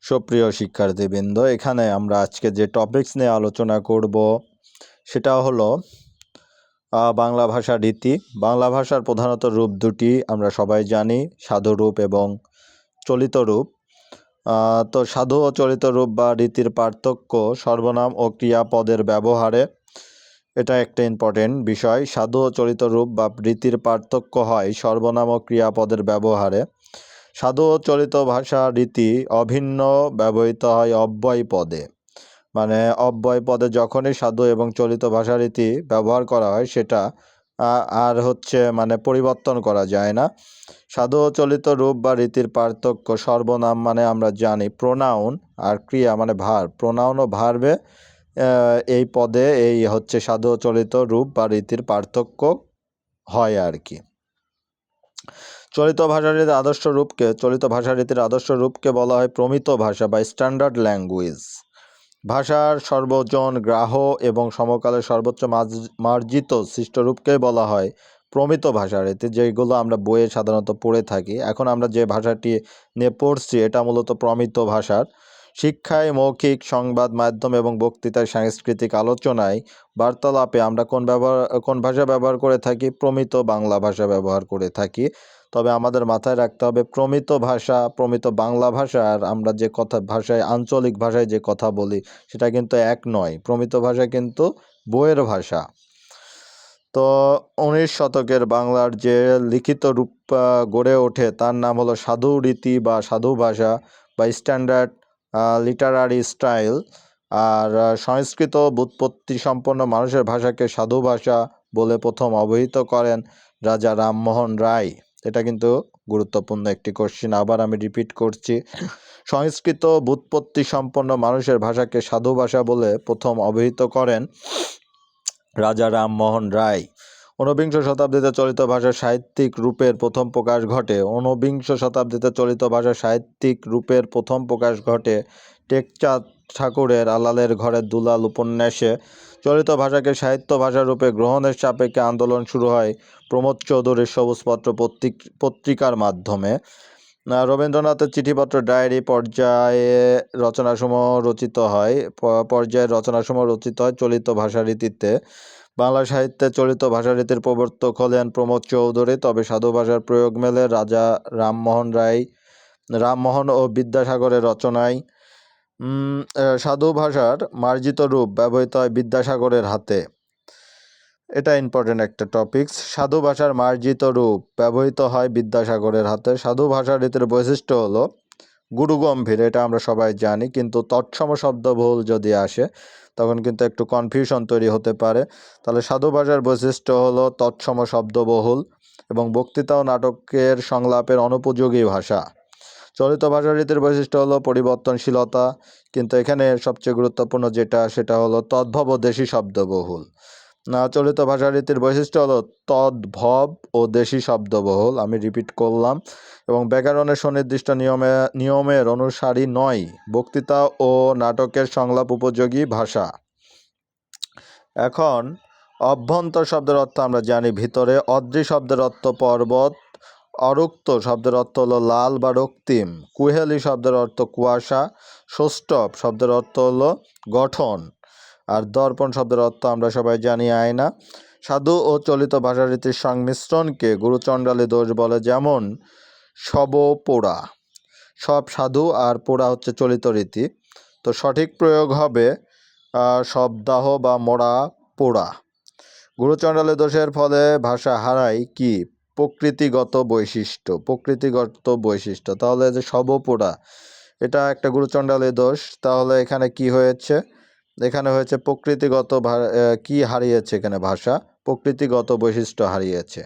সুপ্রিয় শিক্ষার্থীবৃন্দ, এখানে আমরা আজকে যে টপিকস নিয়ে আলোচনা করব সেটা হলো বাংলা ভাষা রীতি। বাংলা ভাষার প্রধানত রূপ দুটি আমরা সবাই জানি, সাধু রূপ এবং চলিত রূপ। তো সাধু ও চলিত রূপ বা রীতির পার্থক্য সর্বনাম ও ক্রিয়াপদের ব্যবহারে, এটা একটা ইম্পর্টেন্ট বিষয়। সাধু ও চলিত রূপ বা রীতির পার্থক্য হয় সর্বনাম ও ক্রিয়াপদের ব্যবহারে। সাধু ও চলিত ভাষা রীতি অভিন্ন ব্যবহৃত হয় অব্যয় পদে, মানে অব্যয় পদে যখনই সাধু এবং চলিত ভাষা রীতি ব্যবহার করা হয় সেটা আর মানে পরিবর্তন করা যায় না। সাধু ও চলিত রূপ বা রীতির পার্থক্য সর্বনাম মানে আমরা জানি প্রোনাউন, আর ক্রিয়া মানে ভার। প্রোনাউন ও ভার্বে এই পদে এই সাধু ও চলিত রূপ বা রীতির পার্থক্য হয় আর কি। চলিত ভাষারীতির আদর্শ রূপকে বলা হয় প্রমিত ভাষা বা স্ট্যান্ডার্ড ল্যাঙ্গুয়েজ। ভাষার সর্বজন গ্রাহ্য এবং সমকালের সর্বোচ্চ মার্জিত সৃষ্ট রূপকে বলা হয় প্রমিত ভাষারীতি, যেগুলো আমরা বইয়ে সাধারণত পড়ে থাকি। এখন আমরা যে ভাষাটি নিয়ে পড়ছি এটা মূলত প্রমিত ভাষার। শিক্ষায়, মৌখিক, সংবাদ মাধ্যম এবং বক্তৃতায়, সাংস্কৃতিক আলোচনায়, বার্তালাপে আমরা কোন ভাষা ব্যবহার করে থাকি? প্রমিত বাংলা ভাষা ব্যবহার করে থাকি। তবে আমাদের মাথায় রাখতে হবে প্রমিত বাংলা ভাষা আর আমরা যে আঞ্চলিক ভাষায় যে কথা বলি সেটা কিন্তু এক নয়। প্রমিত ভাষা কিন্তু বইয়ের ভাষা। তো 19 শতকের বাংলার যে লিখিত রূপ গড়ে ওঠে তার নাম হলো সাধু রীতি বা সাধু ভাষা বা স্ট্যান্ডার্ড লিটারারি স্টাইল। আর সংস্কৃত ব্যুৎপত্তি সম্পন্ন মানুষের ভাষাকে সাধু ভাষা বলে প্রথম অবহিত করেন রাজা রামমোহন রায়। এটা কিন্তু গুরুত্বপূর্ণ একটি কোশ্চিন, আবার আমি রিপিট করছি। সংস্কৃত ব্যুৎপত্তি সম্পন্ন মানুষের ভাষাকে সাধু ভাষা বলে প্রথম অবহিত করেন রাজা রামমোহন রায়। ঊনবিংশ শতাব্দীতে চলিত ভাষার সাহিত্যিক রূপের প্রথম প্রকাশ ঘটে টেকচাঁদ ঠাকুরের আলালের ঘরের দুলাল উপন্যাসে। চলিত ভাষাকে সাহিত্য ভাষা রূপে গ্রহণের সাপেক্ষে আন্দোলন শুরু হয় প্রমোদ চৌধুরীর সবুজপত্র পত্রিকার মাধ্যমে। রবীন্দ্রনাথের চিঠিপত্র, ডায়েরি পর্যায়ে রচনাসমূহ রচিত হয় চলিত ভাষারীতিতে। বাংলা সাহিত্যে চলিত ভাষারীতির প্রবর্তক হলেন প্রমোদ চৌধুরী। তবে সাধু ভাষার প্রয়োগ মেলে রাজা রামমোহন ও বিদ্যাসাগরের রচনায়। সাধু ভাষার মার্জিত রূপ ব্যবহৃত হয় বিদ্যাসাগরের হাতে। এটা ইম্পর্টেন্ট একটা টপিকস। সাধু ভাষার মার্জিত রূপ ব্যবহৃত হয় বিদ্যাসাগরের হাতে। সাধু ভাষা রীতির বৈশিষ্ট্য হলো গুরুগম্ভীর, এটা আমরা সবাই জানি, কিন্তু তৎসম শব্দবহুল যদি আসে তখন কিন্তু একটু কনফিউশন তৈরি হতে পারে। তাহলে সাধু ভাষার বৈশিষ্ট্য হলো তৎসম শব্দবহুল এবং বক্তৃতা ও নাটকের সংলাপের অনুপযোগী ভাষা। চলিত ভাষা রীতির বৈশিষ্ট্য হলো পরিবর্তনশীলতা, কিন্তু এখানে সবচেয়ে গুরুত্বপূর্ণ যেটা হলো তদ্ভব ও দেশি শব্দবহুল। চলিত ভাষা রীতির বৈশিষ্ট্য হলো তদ্ভব ও দেশি শব্দবহুল, আমি রিপিট করলাম, এবং ব্যাকরণের সুনির্দিষ্ট নিয়মের অনুসারী নয়। বক্তৃতা ও নাটকের সংলাপ উপযোগী ভাষা। এখন অভ্যন্তর শব্দের অর্থ আমরা জানি ভিতরে, অদ্রি শব্দের অর্থ পর্বত, অরুক্ত শব্দের অর্থ হলো লাল বা রক্তিম, কুহেলি শব্দের অর্থ কুয়াশা, সৌষ্ঠব শব্দের অর্থ হলো গঠন, আর দর্পণ শব্দের অর্থ আমরা সবাই জানি আয়না। সাধু ও চলিত ভাষারীতির সংমিশ্রণকে গুরুচণ্ডালী দোষ বলে, যেমন পোড়া। সব সাধু আর পোড়া হচ্ছে চলিত রীতি। তো সঠিক প্রয়োগ হবে শবদাহ বা মোড়া পোড়া। গুরুচণ্ডালী দোষের ফলে ভাষা হারায় কি? প্রকৃতিগত বৈশিষ্ট্য। তাহলে যে পোড়া এটা একটা গুরুচণ্ডালী দোষ। তাহলে এখানে কি হয়েছে? এখানে হয়েছে প্রকৃতিগত কি হারিয়েছে? এখানে ভাষা প্রকৃতিগত বৈশিষ্ট্য হারিয়েছে।